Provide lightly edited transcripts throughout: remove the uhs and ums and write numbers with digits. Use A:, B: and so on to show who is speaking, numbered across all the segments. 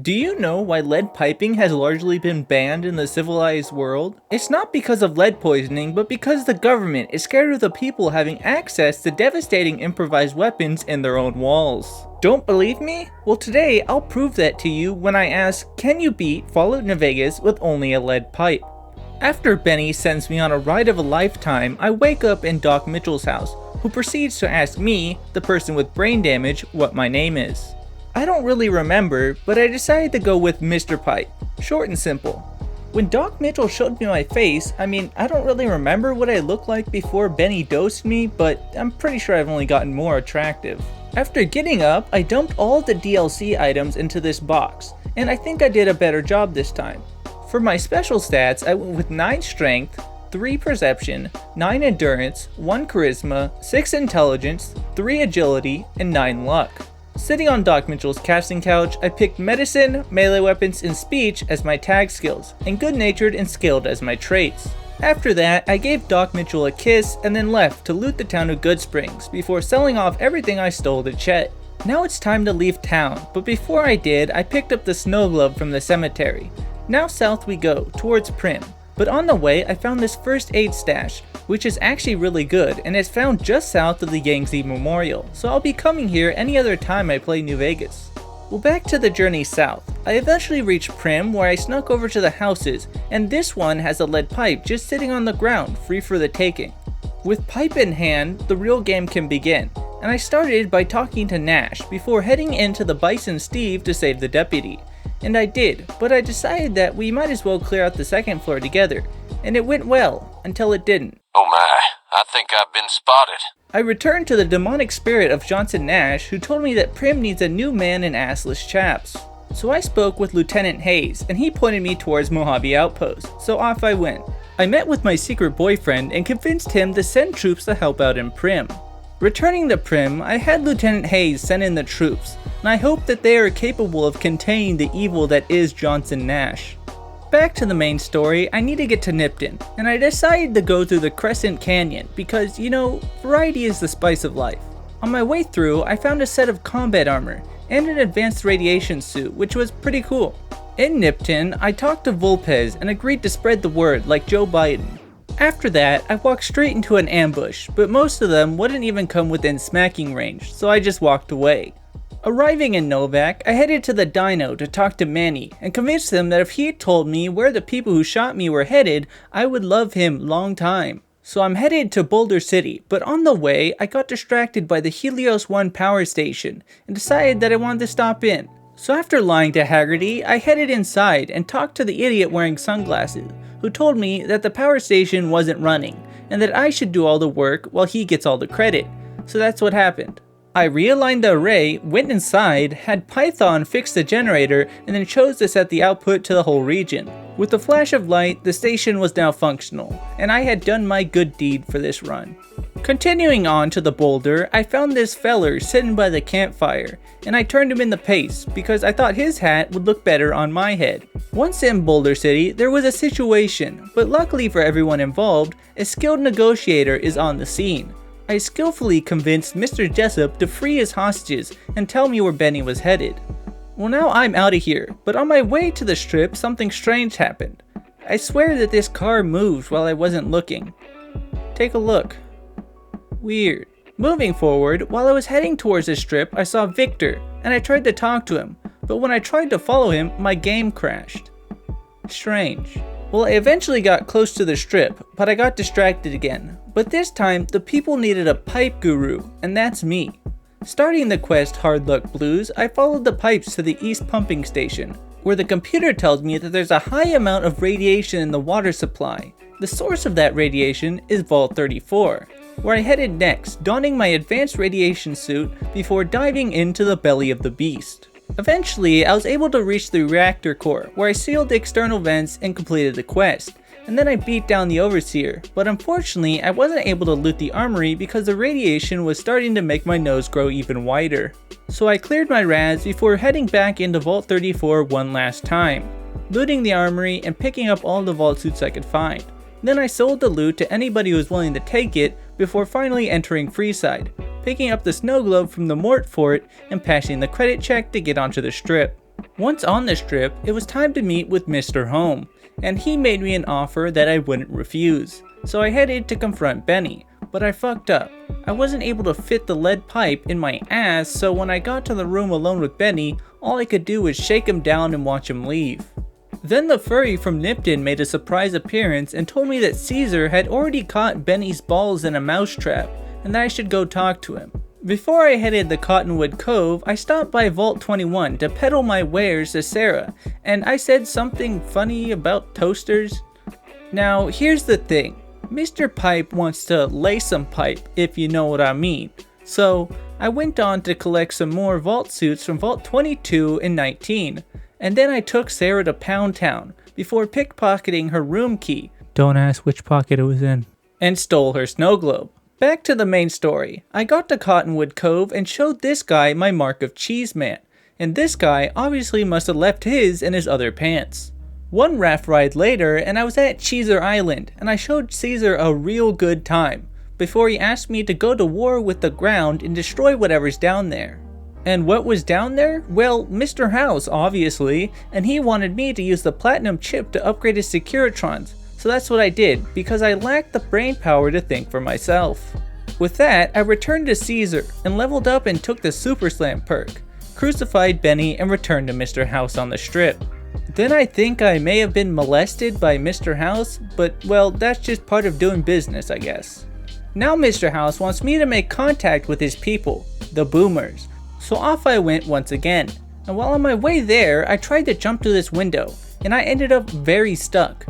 A: Do you know why lead piping has largely been banned in the civilized world? It's not because of lead poisoning, but because the government is scared of the people having access to devastating improvised weapons in their own walls. Don't believe me? Well, today I'll prove that to you when I ask, can you beat Fallout New Vegas with only a lead pipe? After Benny sends me on a ride of a lifetime, I wake up in Doc Mitchell's house, who proceeds to ask me, the person with brain damage, what my name is. I don't really remember, but I decided to go with Mr. Pipe, short and simple. When Doc Mitchell showed me my face, I don't really remember what I looked like before Benny dosed me, but I'm pretty sure I've only gotten more attractive. After getting up, I dumped all the DLC items into this box, and I think I did a better job this time. For my special stats, I went with 9 strength, 3 perception, 9 endurance, 1 charisma, 6 intelligence, 3 agility, and 9 luck. Sitting on Doc Mitchell's casting couch, I picked medicine, melee weapons, and speech as my tag skills, and good-natured and skilled as my traits. After that, I gave Doc Mitchell a kiss and then left to loot the town of Goodsprings before selling off everything I stole to Chet. Now it's time to leave town, but before I did, I picked up the snow globe from the cemetery. Now south we go, towards Primm, but on the way I found this first aid stash, which is actually really good and is found just south of the Yangtze Memorial, so I'll be coming here any other time I play New Vegas. Well, back to the journey south. I eventually reached Primm, where I snuck over to the houses, and this one has a lead pipe just sitting on the ground, free for the taking. With pipe in hand, the real game can begin, and I started by talking to Nash before heading into the Bison Steve to save the deputy. And I did, but I decided that we might as well clear out the second floor together, and it went well, until it didn't.
B: Oh my, I think I've been spotted.
A: I returned to the demonic spirit of Johnson Nash, who told me that Primm needs a new man in assless chaps. So I spoke with Lieutenant Hayes, and he pointed me towards Mojave Outpost, so off I went. I met with my secret boyfriend and convinced him to send troops to help out in Primm. Returning to Primm, I had Lieutenant Hayes send in the troops, and I hope that they are capable of containing the evil that is Johnson Nash. Back to the main story, I need to get to Nipton, and I decided to go through the Crescent Canyon because, variety is the spice of life. On my way through, I found a set of combat armor and an advanced radiation suit, which was pretty cool. In Nipton, I talked to Volpez and agreed to spread the word like Joe Biden. After that, I walked straight into an ambush, but most of them wouldn't even come within smacking range, so I just walked away. Arriving in Novak, I headed to the dyno to talk to Manny and convinced him that if he had told me where the people who shot me were headed, I would love him long time. So I'm headed to Boulder City, but on the way, I got distracted by the Helios 1 power station and decided that I wanted to stop in. So after lying to Haggerty, I headed inside and talked to the idiot wearing sunglasses, who told me that the power station wasn't running, and that I should do all the work while he gets all the credit. So that's what happened. I realigned the array, went inside, had Python fix the generator, and then chose to set the output to the whole region. With a flash of light, the station was now functional, and I had done my good deed for this run. Continuing on to the boulder, I found this feller sitting by the campfire, and I turned him in the pace because I thought his hat would look better on my head. Once in Boulder City, there was a situation, but luckily for everyone involved, a skilled negotiator is on the scene. I skillfully convinced Mr. Jessup to free his hostages and tell me where Benny was headed. Well, now I'm out of here, but on my way to the strip, something strange happened. I swear that this car moved while I wasn't looking. Take a look. Weird. Moving forward, while I was heading towards the strip, I saw Victor, and I tried to talk to him, but when I tried to follow him, my game crashed. Strange. Well, I eventually got close to the strip, but I got distracted again. But this time, the people needed a pipe guru, and that's me. Starting the quest Hard Luck Blues, I followed the pipes to the East Pumping Station, where the computer tells me that there's a high amount of radiation in the water supply. The source of that radiation is Vault 34, where I headed next, donning my advanced radiation suit before diving into the belly of the beast. Eventually, I was able to reach the reactor core, where I sealed the external vents and completed the quest. And then I beat down the Overseer, but unfortunately I wasn't able to loot the armory because the radiation was starting to make my nose grow even wider. So I cleared my rads before heading back into Vault 34 one last time, looting the armory and picking up all the vault suits I could find. Then I sold the loot to anybody who was willing to take it before finally entering Freeside, picking up the snow globe from the Mort Fort and passing the credit check to get onto the strip. Once on the strip, it was time to meet with Mr. Home, and he made me an offer that I wouldn't refuse. So I headed to confront Benny, but I fucked up. I wasn't able to fit the lead pipe in my ass, so when I got to the room alone with Benny, all I could do was shake him down and watch him leave. Then the furry from Nipton made a surprise appearance and told me that Caesar had already caught Benny's balls in a mousetrap, and that I should go talk to him. Before I headed to Cottonwood Cove, I stopped by Vault 21 to peddle my wares to Sarah, and I said something funny about toasters. Now, here's the thing. Mr. Pipe wants to lay some pipe, if you know what I mean. So, I went on to collect some more vault suits from Vault 22 and 19, and then I took Sarah to Pound Town before pickpocketing her room key. Don't ask which pocket it was in. And stole her snow globe. Back to the main story. I got to Cottonwood Cove and showed this guy my mark of Cheese Man, and this guy obviously must have left his in his other pants. One raft ride later and I was at Cheeser Island, and I showed Caesar a real good time, before he asked me to go to war with the ground and destroy whatever's down there. And what was down there? Well, Mr. House, obviously, and he wanted me to use the platinum chip to upgrade his Securitrons. So that's what I did, because I lacked the brain power to think for myself. With that, I returned to Caesar, and leveled up and took the Super Slam perk, crucified Benny, and returned to Mr. House on the strip. Then I think I may have been molested by Mr. House, but well, that's just part of doing business, I guess. Now Mr. House wants me to make contact with his people, the Boomers, so off I went once again. And while on my way there, I tried to jump to this window, and I ended up very stuck.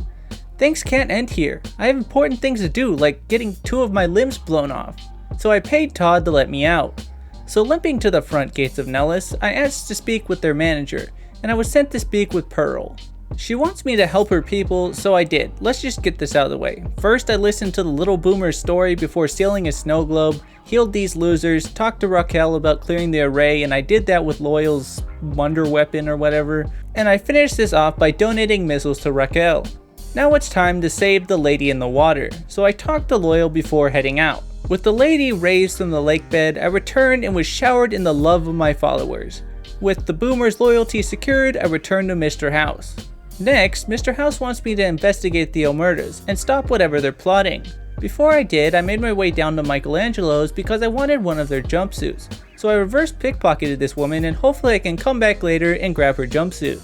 A: Things can't end here. I have important things to do, like getting 2 of my limbs blown off. So I paid Todd to let me out. So limping to the front gates of Nellis, I asked to speak with their manager, and I was sent to speak with Pearl. She wants me to help her people, so I did. Let's just get this out of the way. First, I listened to the little boomer's story before stealing his snow globe, healed these losers, talked to Raquel about clearing the array, and I did that with Loyal's wonder weapon or whatever. And I finished this off by donating missiles to Raquel. Now it's time to save the lady in the water, so I talked to Loyal before heading out. With the lady raised from the lake bed, I returned and was showered in the love of my followers. With the Boomer's loyalty secured, I returned to Mr. House. Next, Mr. House wants me to investigate the Omertas and stop whatever they're plotting. Before I did, I made my way down to Michelangelo's because I wanted one of their jumpsuits, so I reverse pickpocketed this woman and hopefully I can come back later and grab her jumpsuit.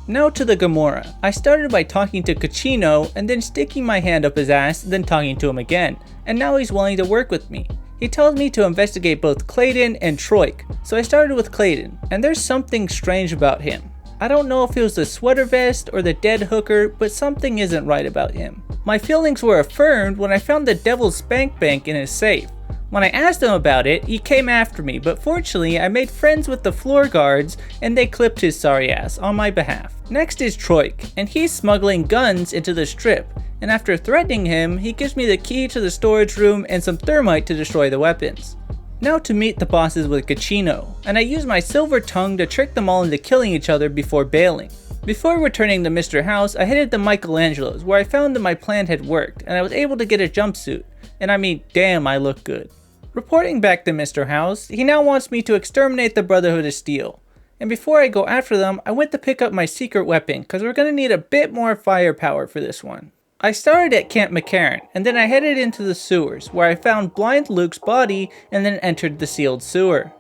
A: Now to the Gamora. I started by talking to Caccino and then sticking my hand up his ass, then talking to him again, and now he's willing to work with me. He tells me to investigate both Clayton and Troik, so I started with Clayton, and there's something strange about him. I don't know if it was the sweater vest or the dead hooker, but something isn't right about him. My feelings were affirmed when I found the Devil's Spank Bank in his safe. When I asked him about it, he came after me, but fortunately I made friends with the floor guards and they clipped his sorry ass on my behalf. Next is Troik, and he's smuggling guns into the strip, and after threatening him, he gives me the key to the storage room and some thermite to destroy the weapons. Now to meet the bosses with Caccino, and I use my silver tongue to trick them all into killing each other before bailing. Before returning to Mr. House, I headed to Michelangelo's where I found that my plan had worked and I was able to get a jumpsuit, and I mean damn I look good. Reporting back to Mr. House, he now wants me to exterminate the Brotherhood of Steel. And before I go after them, I went to pick up my secret weapon because we're going to need a bit more firepower for this one. I started at Camp McCarran, and then I headed into the sewers, where I found Blind Luke's body and then entered the sealed sewer.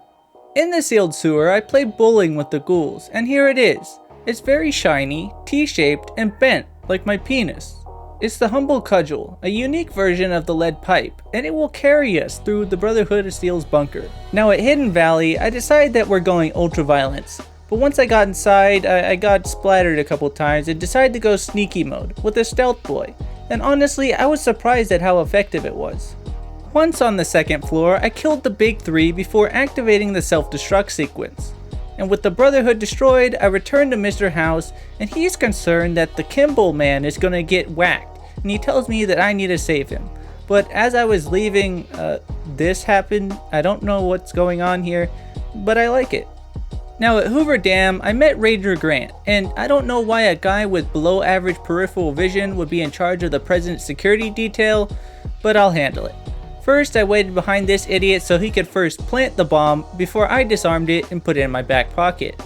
A: In the sealed sewer, I played bowling with the ghouls, and here it is. It's very shiny, T-shaped, and bent, like my penis. It's the Humble Cudgel, a unique version of the lead pipe, and it will carry us through the Brotherhood of Steel's bunker. Now at Hidden Valley, I decided that we're going ultra-violence, but once I got inside, I got splattered a couple times and decided to go sneaky mode with a stealth boy, and honestly, I was surprised at how effective it was. Once on the second floor, I killed the big three before activating the self-destruct sequence. And with the Brotherhood destroyed, I returned to Mr. House, and he's concerned that the Kimball man is gonna get whacked, and he tells me that I need to save him. But as I was leaving, this happened. I don't know what's going on here, but I like it. Now at Hoover Dam, I met Ranger Grant, and I don't know why a guy with below average peripheral vision would be in charge of the president's security detail, but I'll handle it. First, I waited behind this idiot so he could first plant the bomb before I disarmed it and put it in my back pocket.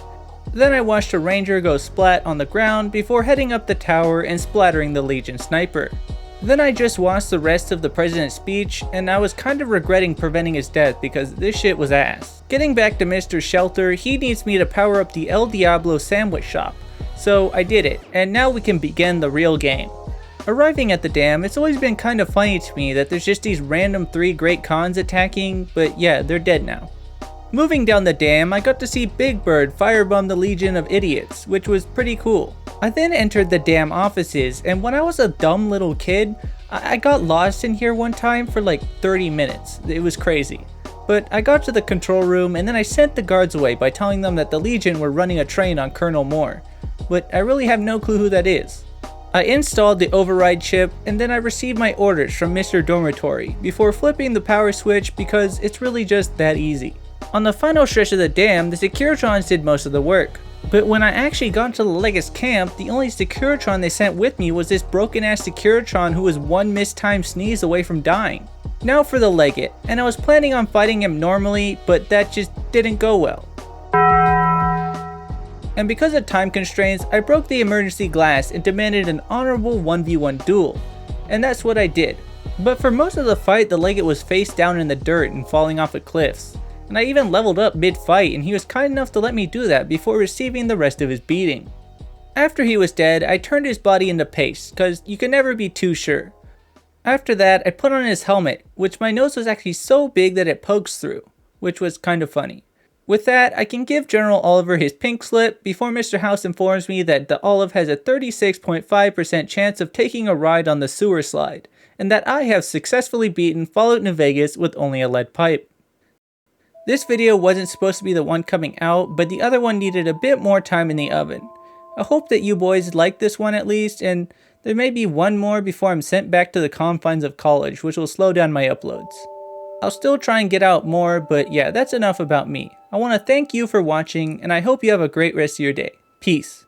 A: Then I watched a ranger go splat on the ground before heading up the tower and splattering the Legion sniper. Then I just watched the rest of the president's speech, and I was kind of regretting preventing his death because this shit was ass. Getting back to Mr. Shelter, he needs me to power up the El Diablo sandwich shop. So I did it, and now we can begin the real game. Arriving at the dam, it's always been kind of funny to me that there's just these random 3 Great Khans attacking, but yeah, they're dead now. Moving down the dam, I got to see Big Bird firebomb the Legion of Idiots, which was pretty cool. I then entered the dam offices, and when I was a dumb little kid, I got lost in here one time for like 30 minutes. It was crazy. But I got to the control room, and then I sent the guards away by telling them that the Legion were running a train on Colonel Moore. But I really have no clue who that is. I installed the override chip, and then I received my orders from Mr. Dormitory before flipping the power switch because it's really just that easy. On the final stretch of the dam, the Securitrons did most of the work. But when I actually got to the Legate's camp, the only Securitron they sent with me was this broken ass Securitron who was one mistimed sneeze away from dying. Now for the Legate, and I was planning on fighting him normally, but that just didn't go well. And because of time constraints, I broke the emergency glass and demanded an honorable 1v1 duel. And that's what I did. But for most of the fight, the Legate was face down in the dirt and falling off of cliffs. And I even leveled up mid-fight, and he was kind enough to let me do that before receiving the rest of his beating. After he was dead, I turned his body into paste, cause you can never be too sure. After that, I put on his helmet, which my nose was actually so big that it pokes through, which was kind of funny. With that, I can give General Oliver his pink slip before Mr. House informs me that the Olive has a 36.5% chance of taking a ride on the sewer slide, and that I have successfully beaten Fallout New Vegas with only a lead pipe. This video wasn't supposed to be the one coming out, but the other one needed a bit more time in the oven. I hope that you boys liked this one at least, and there may be one more before I'm sent back to the confines of college, which will slow down my uploads. I'll still try and get out more, but yeah, that's enough about me. I want to thank you for watching, and I hope you have a great rest of your day. Peace.